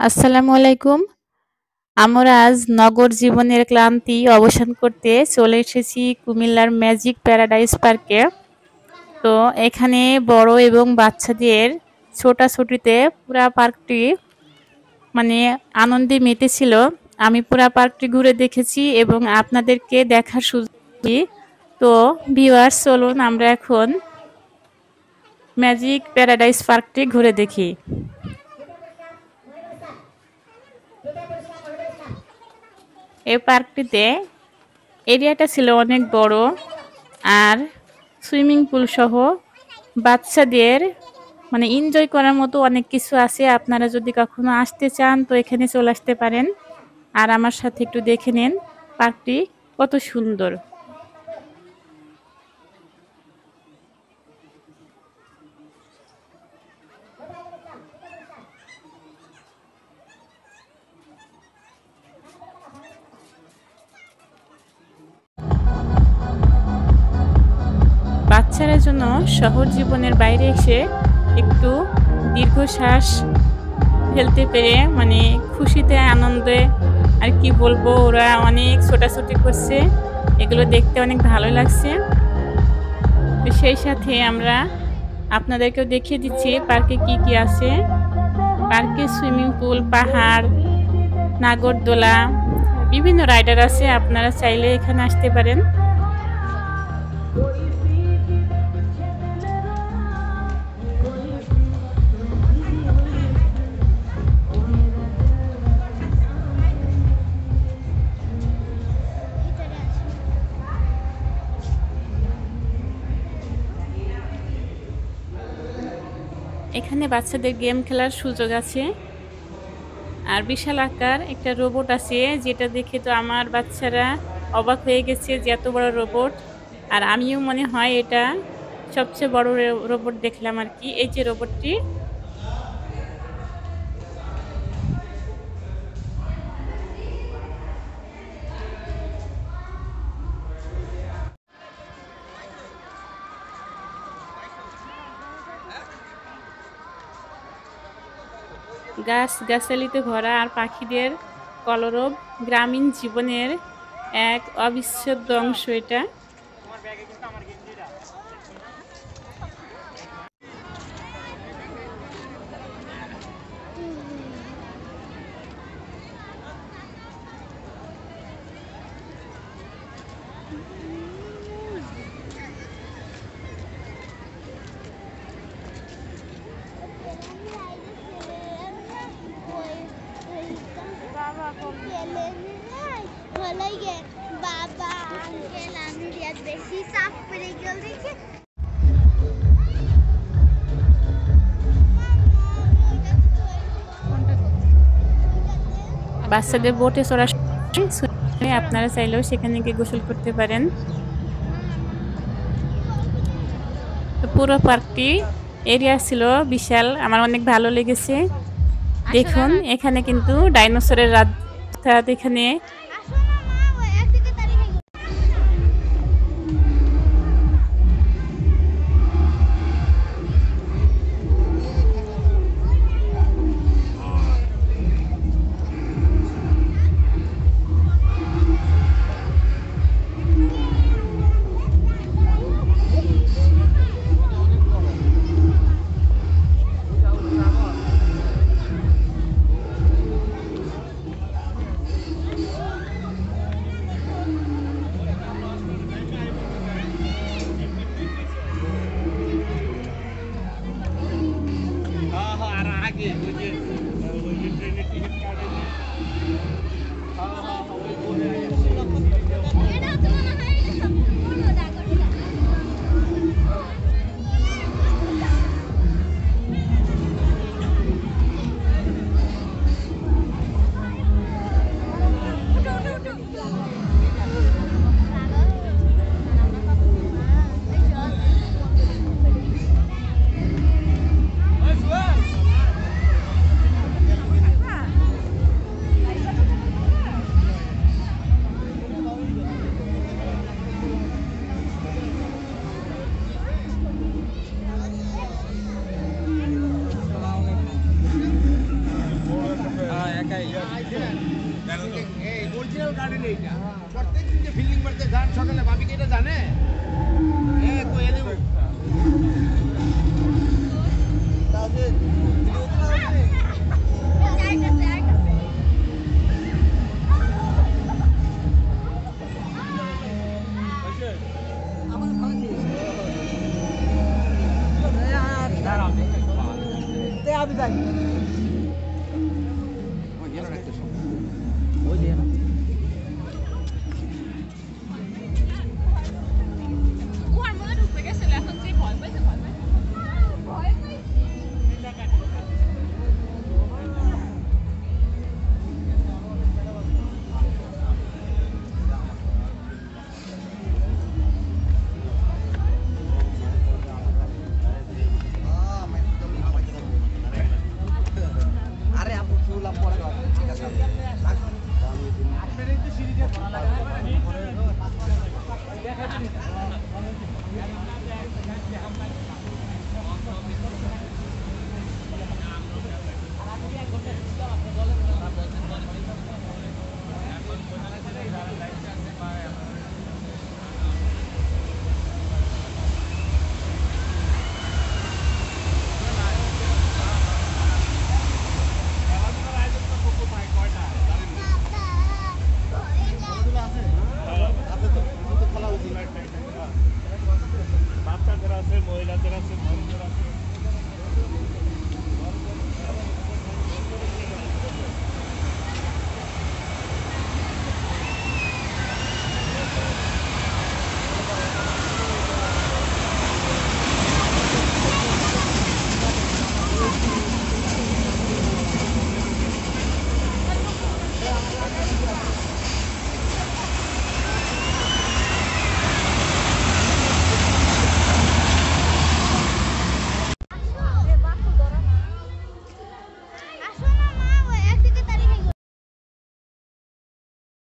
আসসালামু আলাইকুম। আমরা আজ নগর জীবনের ক্লান্তি অবসান করতে চলে এসেছি কুমিল্লার ম্যাজিক প্যারাডাইস পার্কে। তো এখানে বড় এবং বাচ্চাদের ছোটাছুটিতে পুরা পার্কটি মানে আনন্দে মেতেছিল। আমি পুরা পার্কটি ঘুরে দেখেছি এবং আপনাদেরকে দেখার সুযোগ দিই। তো ভিউয়ার্স চলুন আমরা এখন ম্যাজিক প্যারাডাইস পার্কটি ঘুরে দেখি। এই পার্কটিতে এরিয়াটা ছিল অনেক বড় আর সুইমিং পুল সহ বাচ্চাদের এনজয় করার মতো অনেক কিছু আছে। আপনারা যদি কখনো আসতে চান তো এখানে চলে আসতে পারেন। আর আমার সাথে একটু দেখে নেন পার্কটি কত সুন্দর। বাচ্চারা জন্য শহর জীবনের বাইরে এসে একটু দীর্ঘশ্বাস ফেলতে পেরে খুশিতে আনন্দে আর কি বলবো, ওরা অনেক ছোটাছুটি করছে, এগুলো দেখতে অনেক ভালো লাগছে। তো সেই সাথে আমরা আপনাদেরকেও দেখিয়ে দিচ্ছি পার্কে কি কি আছে। পার্কে সুইমিং পুল, পাহাড়, নাগরদোলা, বিভিন্ন রাইডার আছে, আপনারা চাইলে এখানে আসতে পারেন। এখানে বাচ্চাদের গেম খেলার সুযোগ আছে। আর বিশাল আকার একটা রোবট আছে, যেটা দেখে তো আমার বাচ্চারা অবাক হয়ে গেছে যে এত বড় রোবট। আর আমিও মনে হয় এটা সবচেয়ে বড় রোবট দেখলাম আর কি, এই যে রোবটটি। গাছ-গাছালিতে ভরা আর পাখিদের কলরব গ্রামীণ জীবনের এক অবিচ্ছেদ্য অংশ এটা। বাচ্চাদের বোটে চড়া আপনারা চাইলেও সেখানে গিয়ে গোসল করতে পারেন। পুরো পার্কটি এরিয়া ছিল বিশাল, আমার অনেক ভালো লেগেছে। দেখুন এখানে কিন্তু ডাইনোসরের রাত এখানে ন্যাশনাল গার্ডেন এইটা প্রত্যেকদিন যে ফিল্ডিং করতে যান সকালে ভাবি কি এটা জানে তো এলে আমি যাই আরে আপু ফুলাম পরে ঠিক আছে আপনার এই তো সিঁড়িটা ভালো লাগে